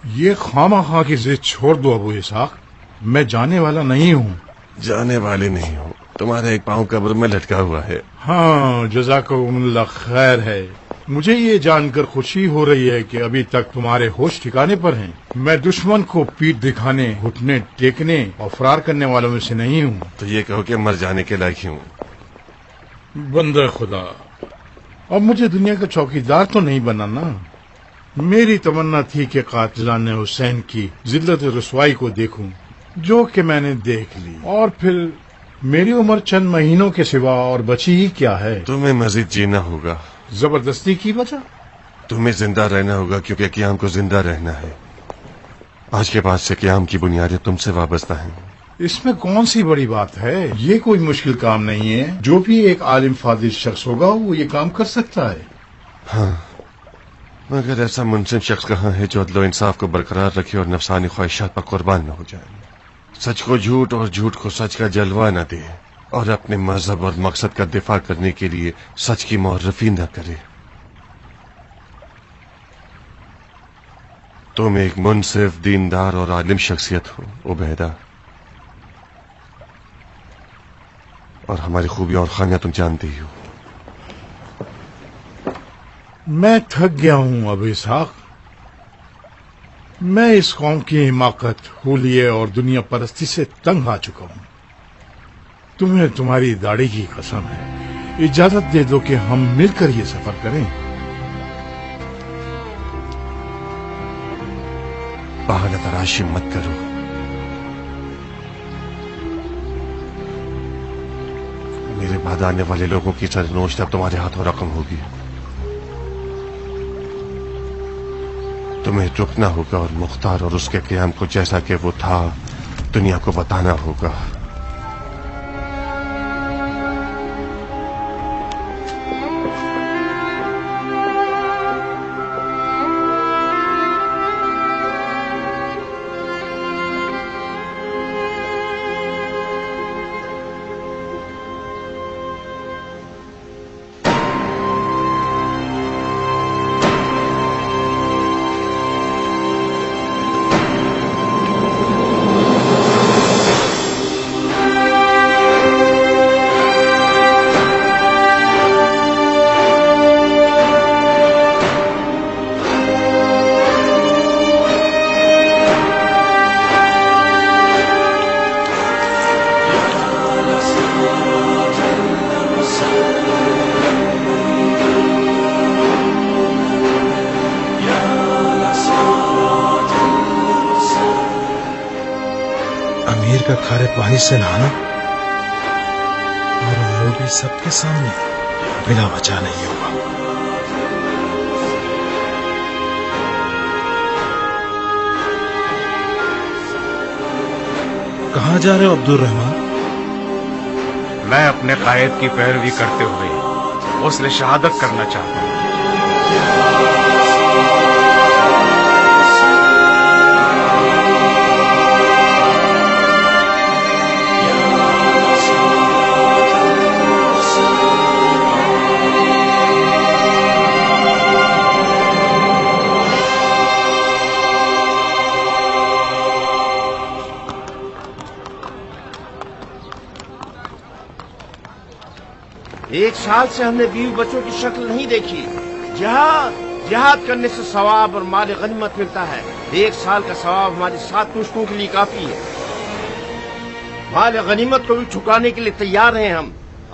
یہ خواہ خواہ کی ضد چھوڑ دو ابو اسحاق، میں جانے والا نہیں ہوں۔ جانے والے نہیں ہو؟ تمہارا ایک پاؤں قبر میں لٹکا ہوا ہے۔ ہاں جزاکم اللہ خیر ہے۔ مجھے یہ جان کر خوشی ہو رہی ہے کہ ابھی تک تمہارے ہوش ٹھکانے پر ہیں۔ میں دشمن کو پیٹ دکھانے، گھٹنے ٹیکنے اور فرار کرنے والوں میں سے نہیں ہوں۔ تو یہ کہو کہ مر جانے کے لائق ہوں۔ بندہ خدا، اب مجھے دنیا کا چوکیدار تو نہیں بنانا۔ میری تمنا تھی کہ قاتلان حسین کی ذلت و رسوائی کو دیکھوں، جو کہ میں نے دیکھ لی، اور پھر میری عمر چند مہینوں کے سوا اور بچی ہی کیا ہے۔ تمہیں مزید جینا ہوگا۔ زبردستی کی وجہ؟ تمہیں زندہ رہنا ہوگا، کیونکہ قیام کو زندہ رہنا ہے۔ آج کے بعد سے قیام کی بنیادیں تم سے وابستہ ہیں۔ اس میں کون سی بڑی بات ہے؟ یہ کوئی مشکل کام نہیں ہے۔ جو بھی ایک عالم فاضل شخص ہوگا وہ یہ کام کر سکتا ہے۔ ہاں، مگر ایسا منصف شخص کہاں ہے جو عدل و انصاف کو برقرار رکھے اور نفسانی خواہشات پر قربان نہ ہو جائے، سچ کو جھوٹ اور جھوٹ کو سچ کا جلوہ نہ دے، اور اپنے مذہب اور مقصد کا دفاع کرنے کے لیے سچ کی معرفی نہ کرے۔ تم ایک منصف، دیندار اور عالم شخصیت ہو عبیدہ، اور ہماری خوبیاں اور خامیاں تم جانتی ہی ہو۔ میں تھک گیا ہوں ابو اسحاق۔ میں اس قوم کی حماقت، حولیے اور دنیا پرستی سے تنگ آ چکا ہوں۔ تمہیں تمہاری داڑھی کی قسم ہے، اجازت دے دو کہ ہم مل کر یہ سفر کریں۔ بہانہ تراشی مت کرو۔ میرے بعد آنے والے لوگوں کی سرنوشت اب تمہارے ہاتھوں رقم ہوگی۔ تمہیں رکنا ہوگا اور مختار اور اس کے قیام کو جیسا کہ وہ تھا دنیا کو بتانا ہوگا۔ امیر کا کھارے پانی سے نہانا، اور وہ بھی سب کے سامنے، بلا وجہ نہیں ہوگا۔ کہاں جا رہے ہو عبد الرحمان؟ میں اپنے قائد کی پیروی کرتے ہوئے غسل شہادت کرنا چاہتا ہوں۔ ایک سال سے ہم نے بیوی بچوں کی شکل نہیں دیکھی۔ جہاد کرنے سے ثواب اور مال غنیمت ملتا ہے۔ ایک سال کا ثواب ہماری 7 پشتوں کے لیے کافی ہے۔ مال غنیمت کو بھی چھکانے کے لیے تیار ہیں ہم۔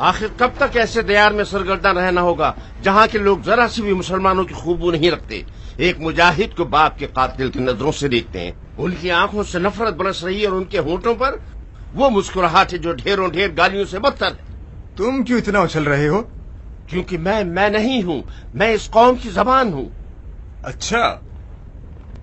آخر کب تک ایسے دیار میں سرگرداں رہنا ہوگا جہاں کے لوگ ذرا سی بھی مسلمانوں کی خوبو نہیں رکھتے؟ ایک مجاہد کو باپ کے قاتل کی نظروں سے دیکھتے ہیں، ان کی آنکھوں سے نفرت برس رہی ہے، اور ان کے ہونٹوں پر وہ مسکراہٹ ہے جو ڈھیروں ڈھیر گالیوں سے بدتر ہے۔ تم کیوں اتنا اچھل رہے ہو؟ کیونکہ میں نہیں ہوں، میں اس قوم کی زبان ہوں۔ اچھا،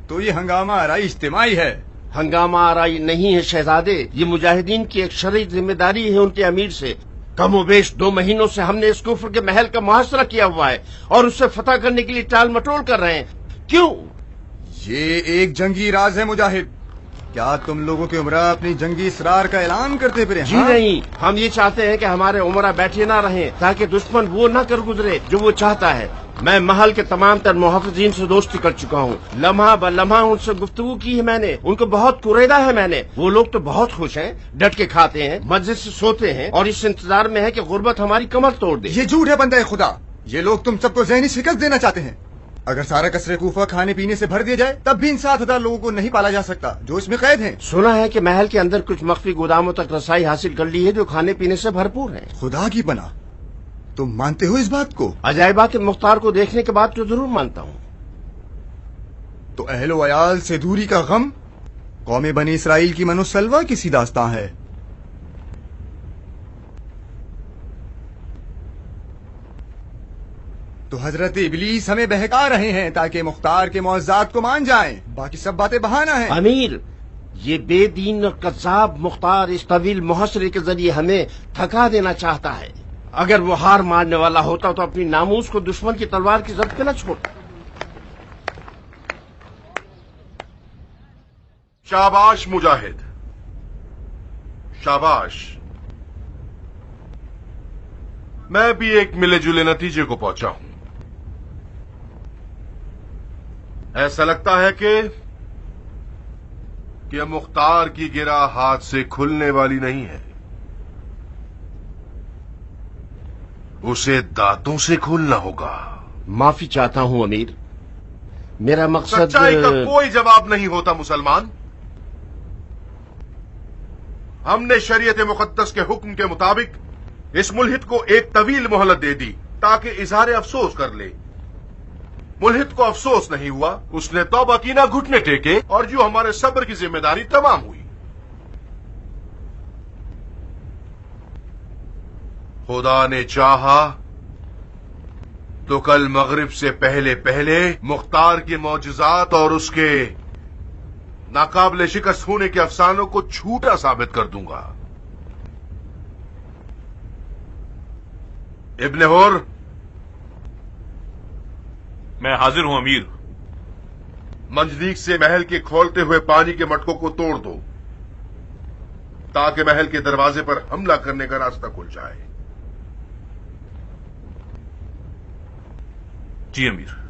تو یہ ہنگامہ آرائی اجتماعی ہے؟ ہنگامہ آرائی نہیں ہے شہزادے، یہ مجاہدین کی ایک شرعی ذمہ داری ہے ان کے امیر سے۔ کم و بیش 2 مہینوں سے ہم نے اس کفر کے محل کا محاصرہ کیا ہوا ہے، اور اسے فتح کرنے کے لیے ٹال مٹول کر رہے ہیں۔ کیوں؟ یہ ایک جنگی راز ہے مجاہد۔ کیا تم لوگوں کے عمرہ اپنی جنگی اسرار کا اعلان کرتے پھرے؟ جی نہیں، ہم یہ چاہتے ہیں کہ ہمارے عمرہ بیٹھے نہ رہیں تاکہ دشمن وہ نہ کر گزرے جو وہ چاہتا ہے۔ میں محل کے تمام تر محافظین سے دوستی کر چکا ہوں. لمحہ ب لمحہ ان سے گفتگو کی ہے میں نے. ان کو بہت کوریدا ہے میں نے. وہ لوگ تو بہت خوش ہیں, ڈٹ کے کھاتے ہیں, مسجد سے سوتے ہیں, اور اس انتظار میں ہے کہ غربت ہماری کمر توڑ دے. یہ جھوٹ ہے بندہ خدا. یہ لوگ تم سب کو ذہنی شکست دینا چاہتے ہیں. اگر سارا قصر کوفہ کھانے پینے سے بھر دیا جائے تب بھی ان 7,000 لوگوں کو نہیں پالا جا سکتا جو اس میں قید ہیں. سنا ہے کہ محل کے اندر کچھ مخفی گوداموں تک رسائی حاصل کر لی ہے جو کھانے پینے سے بھرپور ہیں. خدا کی پناہ, تم مانتے ہو اس بات کو؟ عجائبات مختار کو دیکھنے کے بعد تو ضرور مانتا ہوں. تو اہل و عیال سے دوری کا غم قوم بنی اسرائیل کی منو سلوا کی سی داستان ہے. تو حضرت ابلیس ہمیں بہکا رہے ہیں تاکہ مختار کے معجزات کو مان جائیں. باقی سب باتیں بہانہ ہیں. امیر, یہ بے دین اور قذاب مختار اس طویل محاصرے کے ذریعے ہمیں تھکا دینا چاہتا ہے. اگر وہ ہار مارنے والا ہوتا تو اپنی ناموس کو دشمن کی تلوار کی ضرب پہ نہ چھوڑتا. شاباش مجاہد, شاباش. میں بھی ایک ملے جلے نتیجے کو پہنچا ہوں. ایسا لگتا ہے کہ مختار کی گرہ ہاتھ سے کھلنے والی نہیں ہے, اسے دانتوں سے کھولنا ہوگا. معافی چاہتا ہوں امیر, میرا مقصد سچائی کا کوئی جواب نہیں ہوتا مسلمان. ہم نے شریعت مقدس کے حکم کے مطابق اس ملحد کو ایک طویل مہلت دے دی تاکہ اظہار افسوس کر لے. ملحد کو افسوس نہیں ہوا, اس نے توبہ کی, نہ گھٹنے ٹیکے, اور جو ہمارے صبر کی ذمہ داری تمام ہوئی. خدا نے چاہا تو کل مغرب سے پہلے پہلے مختار کے معجزات اور اس کے ناقابل شکست ہونے کے افسانوں کو جھوٹا ثابت کر دوں گا. ابن ہور, میں حاضر ہوں امیر. منجنیق سے محل کے کھولتے ہوئے پانی کے مٹکوں کو توڑ دو تاکہ محل کے دروازے پر حملہ کرنے کا راستہ کھل جائے. جی امیر.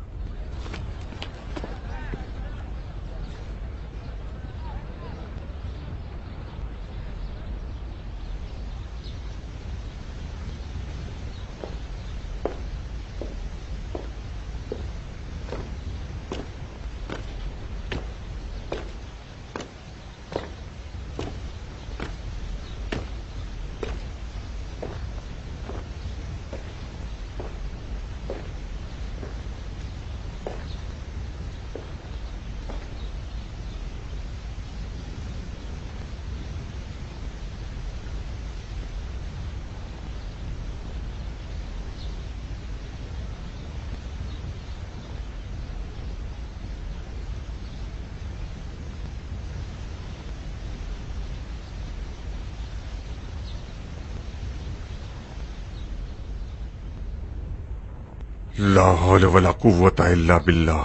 لا حول ولا قوت الا باللہ.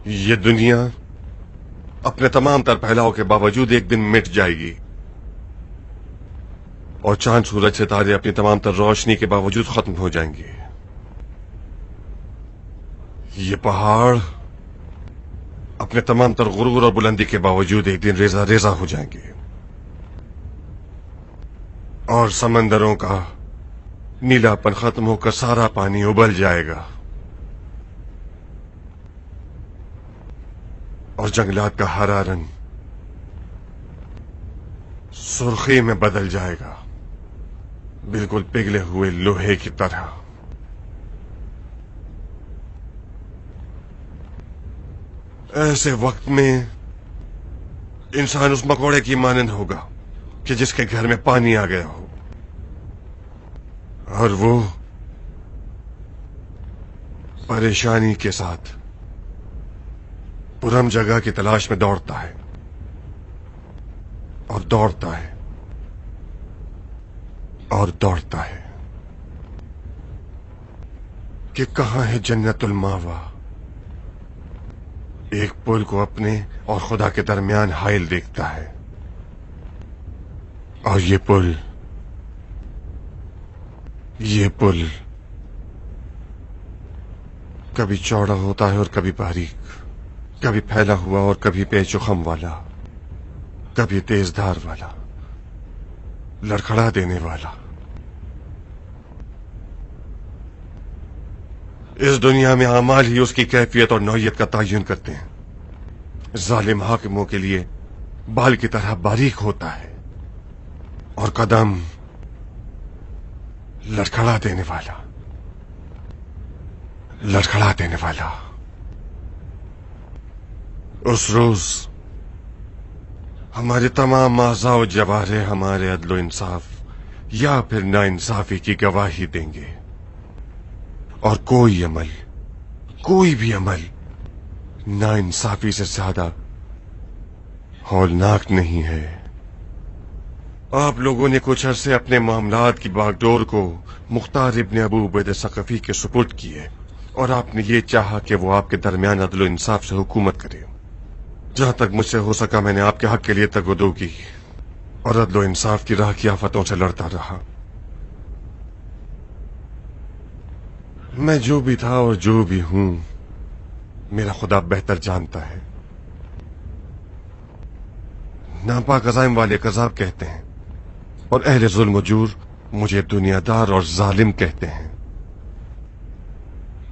یہ دنیا اپنے تمام تر پھیلاؤ کے باوجود ایک دن مٹ جائے گی, اور چاند سورج ستارے اپنی تمام تر روشنی کے باوجود ختم ہو جائیں گے. یہ پہاڑ اپنے تمام تر غرور اور بلندی کے باوجود ایک دن ریزہ ریزہ ہو جائیں گے, اور سمندروں کا نیلا پن ختم ہو کر سارا پانی ابل جائے گا, اور جنگلات کا ہرا رنگ سرخی میں بدل جائے گا, بالکل پگھلے ہوئے لوہے کی طرح. ایسے وقت میں انسان اس مکوڑے کی مانند ہوگا کہ جس کے گھر میں پانی آ گیا ہو, اور وہ پریشانی کے ساتھ پرم جگہ کی تلاش میں دوڑتا ہے اور دوڑتا ہے اور دوڑتا ہے کہ کہاں ہے جنت الماوا. ایک پل کو اپنے اور خدا کے درمیان حائل دیکھتا ہے, اور یہ پل یہ پل کبھی چوڑا ہوتا ہے اور کبھی باریک، کبھی پھیلا ہوا اور کبھی پیچ و خم والا، کبھی تیز دھار والا، لڑکھڑا دینے والا۔ اس دنیا میں اعمال ہی اس کی کیفیت اور نوعیت کا تعین کرتے ہیں۔ ظالم حاکموں کے لیے بال کی طرح باریک ہوتا ہے اور قدم لڑکھڑا دینے والا، لڑکھڑا دینے والا۔ اس روز ہمارے تمام اعضاء و جوارح ہمارے عدل و انصاف یا پھر ناانصافی کی گواہی دیں گے، اور کوئی بھی عمل ناانصافی سے زیادہ ہولناک نہیں ہے۔ آپ لوگوں نے کچھ عرصے اپنے معاملات کی باغ ڈور کو مختار ابن ابو عبید ثقفی کے سپرد کیے، اور آپ نے یہ چاہا کہ وہ آپ کے درمیان عدل و انصاف سے حکومت کرے۔ جہاں تک مجھ سے ہو سکا میں نے آپ کے حق کے لیے تگودو کی اور عدل و انصاف کی راہ کی آفتوں سے لڑتا رہا۔ میں جو بھی تھا اور جو بھی ہوں، میرا خدا بہتر جانتا ہے۔ ناپاک عزائم والے کذاب کہتے ہیں، اور اہل ظلم و جور مجھے دنیا دار اور ظالم کہتے ہیں۔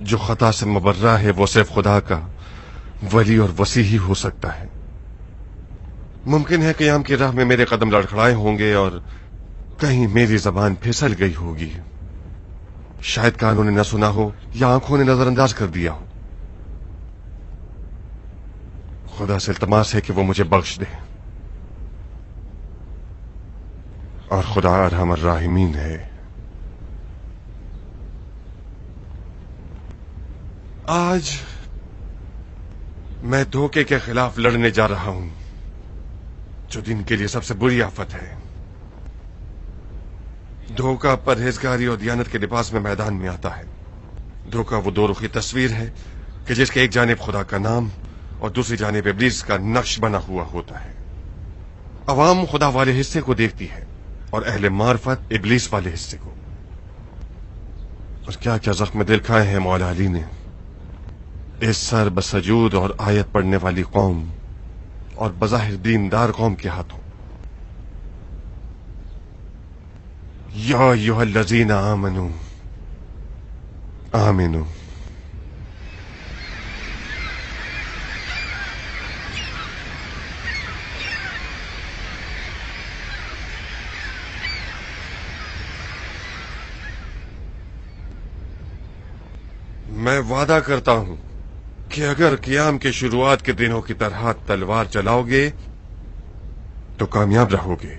جو خطا سے مبرہ ہے وہ صرف خدا کا ولی اور وسیع ہی ہو سکتا ہے۔ ممکن ہے قیام کی راہ میں میرے قدم لڑکھڑائے ہوں گے اور کہیں میری زبان پھسل گئی ہوگی، شاید کانوں نے نہ سنا ہو یا آنکھوں نے نظر انداز کر دیا ہو۔ خدا سے التماس ہے کہ وہ مجھے بخش دے، اور خدا ارحم الراحمین ہے۔ آج میں دھوکے کے خلاف لڑنے جا رہا ہوں، جو دن کے لیے سب سے بری آفت ہے۔ دھوکہ پرہیزگاری اور دیانت کے لباس میں میدان میں آتا ہے۔ دھوکہ وہ دو رخی تصویر ہے کہ جس کے ایک جانب خدا کا نام اور دوسری جانب ابلیس کا نقش بنا ہوا ہوتا ہے۔ عوام خدا والے حصے کو دیکھتی ہے اور اہل معرفت ابلیس والے حصے کو۔ اور کیا کیا زخم دل کھائے ہیں مولا علی نے اس سر بسجود اور آیت پڑھنے والی قوم اور بظاہر دیندار قوم کے ہاتھوں۔ یا ایھا الذین آمنوا آمنوا۔ میں وعدہ کرتا ہوں کہ اگر قیام کے شروعات کے دنوں کی طرح تلوار چلاؤ گے تو کامیاب رہو گے،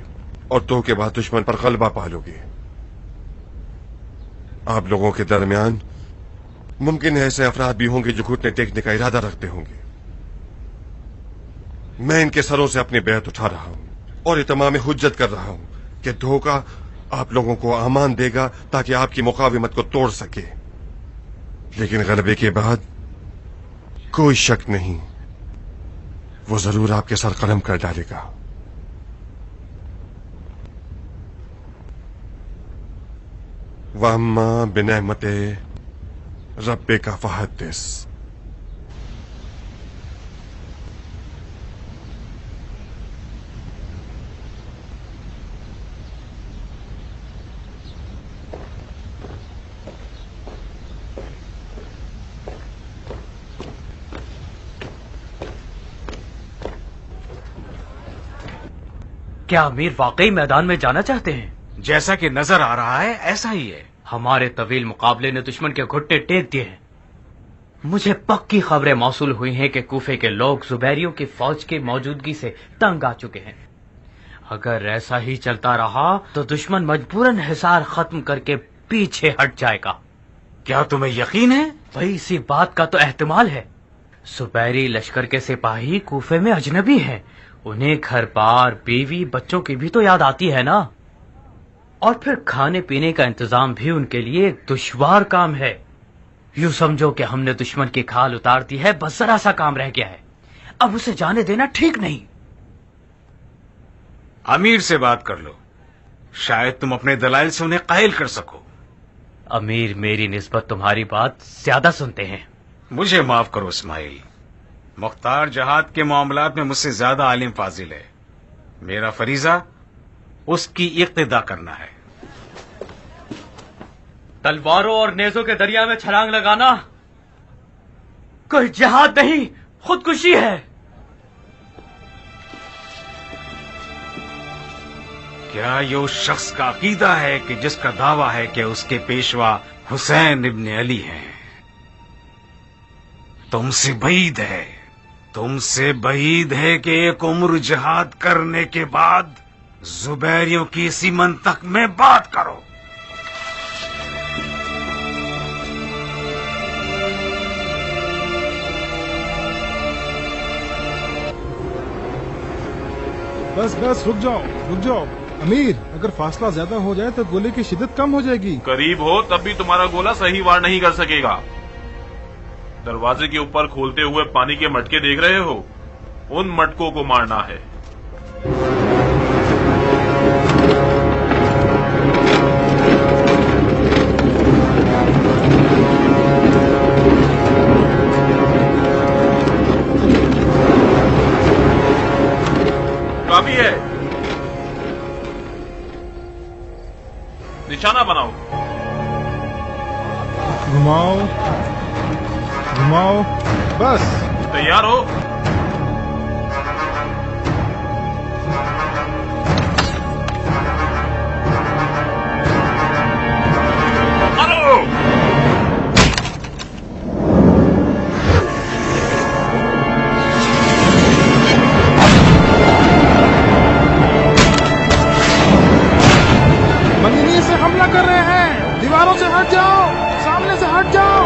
اور تو کے بعد دشمن پر غلبہ پالو گے۔ آپ لوگوں کے درمیان ممکن ہے ایسے افراد بھی ہوں گے جو گھٹنے ٹیکنے کا ارادہ رکھتے ہوں گے۔ میں ان کے سروں سے اپنی بیعت اٹھا رہا ہوں اور اتمام حجت کر رہا ہوں کہ دھوکہ آپ لوگوں کو امان دے گا تاکہ آپ کی مقاومت کو توڑ سکے، لیکن غلبے کے بعد کوئی شک نہیں وہ ضرور آپ کے سر قلم کر ڈالے گا۔ وَأَمَّا بِنِعْمَتِ رَبِّكَ فَحَدِّثْ۔ کیا امیر واقعی میدان میں جانا چاہتے ہیں؟ جیسا کہ نظر آ رہا ہے ایسا ہی ہے۔ ہمارے طویل مقابلے نے دشمن کے گھٹنے ٹیک دیے ہیں۔ مجھے پکی خبریں موصول ہوئی ہیں کہ کوفے کے لوگ زبیریوں کی فوج کی موجودگی سے تنگ آ چکے ہیں۔ اگر ایسا ہی چلتا رہا تو دشمن مجبوراً حصار ختم کر کے پیچھے ہٹ جائے گا۔ کیا تمہیں یقین ہے؟ وہی اسی بات کا تو احتمال ہے۔ زبیری لشکر کے سپاہی کوفے میں اجنبی ہیں، انہیں گھر بار بیوی بچوں کی بھی تو یاد آتی ہے نا، اور پھر کھانے پینے کا انتظام بھی ان کے لیے ایک دشوار کام ہے۔ یوں سمجھو کہ ہم نے دشمن کی کھال اتار دی ہے، بس ذرا سا کام رہ گیا ہے، اب اسے جانے دینا ٹھیک نہیں۔ امیر سے بات کر لو، شاید تم اپنے دلائل سے انہیں قائل کر سکو۔ امیر میری نسبت تمہاری بات زیادہ سنتے ہیں. مجھے معاف کرو اسماعیل، مختار جہاد کے معاملات میں مجھ سے زیادہ عالم فاضل ہے. میرا فریضہ اس کی اقتدا کرنا ہے. تلواروں اور نیزوں کے دریا میں چھلانگ لگانا کوئی جہاد نہیں، خودکشی ہے. کیا یہ اس شخص کا عقیدہ ہے کہ جس کا دعویٰ ہے کہ اس کے پیشوا حسین ابن علی ہیں؟ تم سے بعید ہے کہ ایک عمر جہاد کرنے کے بعد زبیریوں کی اسی منطق میں بات کرو. بس رک جاؤ. امیر، اگر فاصلہ زیادہ ہو جائے تو گولے کی شدت کم ہو جائے گی. قریب ہو تب بھی تمہارا گولا صحیح وار نہیں کر سکے گا. دروازے کے اوپر کھولتے ہوئے پانی کے مٹکے دیکھ رہے ہو؟ ان مٹکوں کو مارنا ہے. کافی ہے، نشانہ بناؤ. گھماؤ. بس تیار ہو؟ مدینی سے حملہ کر رہے ہیں. دیواروں سے ہٹ جاؤ، سامنے سے ہٹ جاؤ.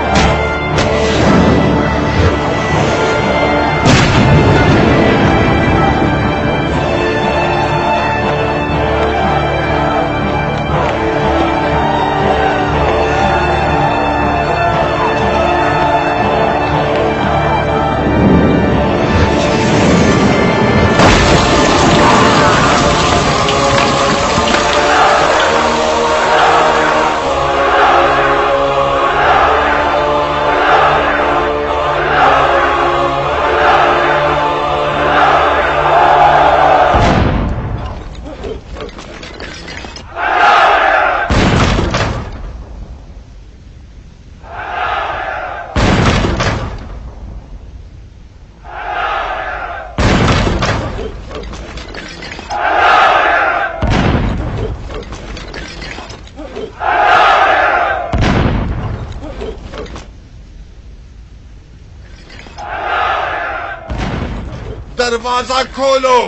دروازہ کھولو.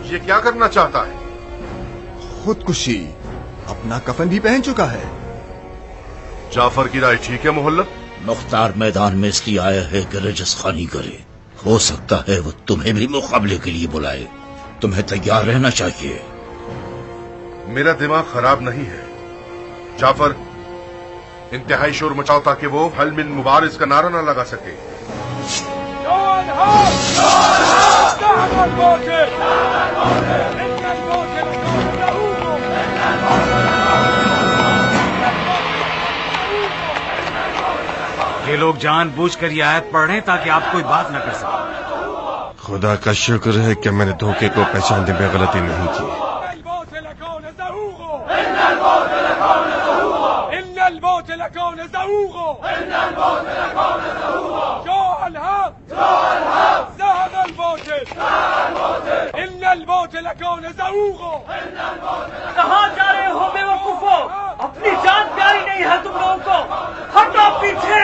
یہ کیا کرنا چاہتا ہے؟ خودکشی. اپنا کفن بھی پہن چکا ہے. جعفر کی رائے ٹھیک ہے محلت؟ مختار میدان میں اس لیے آیا ہے کہ رجس خانی کرے. ہو سکتا ہے وہ تمہیں بھی مقابلے کے لیے بلائے. تمہیں تیار رہنا چاہیے. میرا دماغ خراب نہیں ہے. جعفر انتہائی شور مچاؤ تاکہ وہ حل من مبارز کا نعرہ نہ لگا سکے. یہ لوگ جان بوجھ کر یہ آیت پڑھ رہے ہیں تاکہ آپ کوئی بات نہ کر سکیں. خدا کا شکر ہے کہ میں نے دھوکے کو پہچاننے میں غلطی نہیں کی. کہاں جا رہے ہو بے وقوفو؟ اپنی جان پیاری نہیں ہے تم لوگوں کو. ہٹو پیچھے.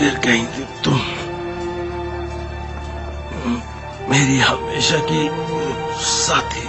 گر گئی تھی تم، میری ہمیشہ کی ساتھی۔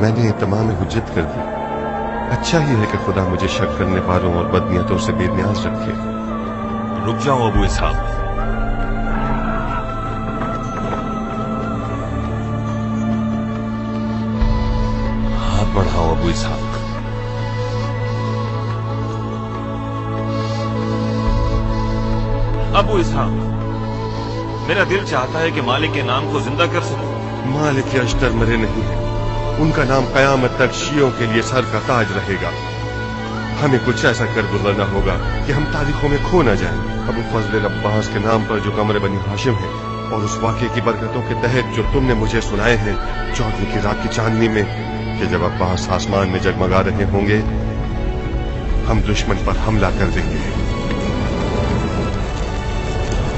میں نے تمام حجت کر دی. اچھا ہی ہے کہ خدا مجھے شک کرنے والوں اور بدنیتوں سے بے نیاز رکھے. رک جاؤ ابو اسحاق. ہاتھ بڑھاؤ ابو اسحاق. ابو اسحاق، میرا دل چاہتا ہے کہ مالک کے نام کو زندہ کر سکوں. مالک اشتر مرے نہیں ہے. ان کا نام قیامت تک شیعوں کے لیے سر کا تاج رہے گا. ہمیں کچھ ایسا کر گزرنا ہوگا کہ ہم تاریخوں میں کھو نہ جائیں. ابو فضل عباس کے نام پر جو قمر بنی ہاشم ہے اور اس واقعے کی برکتوں کے تحت جو تم نے مجھے سنائے ہیں 14 کی رات کی چاندنی میں کہ جب عباس آسمان میں جگمگا رہے ہوں گے ہم دشمن پر حملہ کر دیں گے.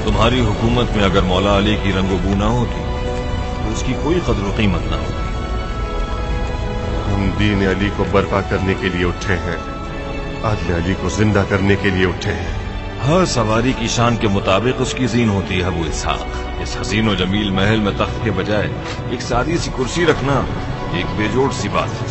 تمہاری حکومت میں اگر مولا علی کی رنگ و بو نہ ہوتی تو اس کی کوئی قدر و قیمت نہ ہوتی. ہم دین علی کو برپا کرنے کے لیے اٹھے ہیں. عادل علی کو زندہ کرنے کے لیے اٹھے ہیں. ہر سواری کی شان کے مطابق اس کی زین ہوتی ہے ابو اسحاق. اس حسین و جمیل محل میں تخت کے بجائے ایک سادی سی کرسی رکھنا ایک بے جوڑ سی بات ہے.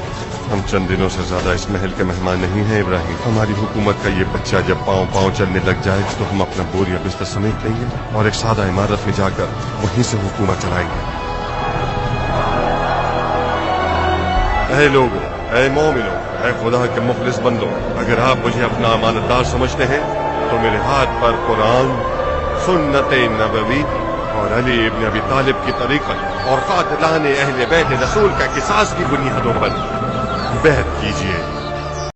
ہم چند دنوں سے زیادہ اس محل کے مہمان نہیں ہیں ابراہیم. ہماری حکومت کا یہ بچہ جب پاؤں پاؤں چلنے لگ جائے تو ہم اپنا بوریا بستر سمیٹ لیں گے اور ایک سادہ عمارت میں جا کر وہیں سے حکومت چلائیں گے. اے لوگوں، اے مومنوں، اے خدا کے مخلص بندوں، اگر آپ مجھے اپنا امانت دار سمجھتے ہیں تو میرے ہاتھ پر قرآن، سنت نبوی اور علی ابن ابی طالب کی طریقت اور قاتلان اہل بیت رسول کا قصاص کی بنیادوں پر بیعت کیجیے.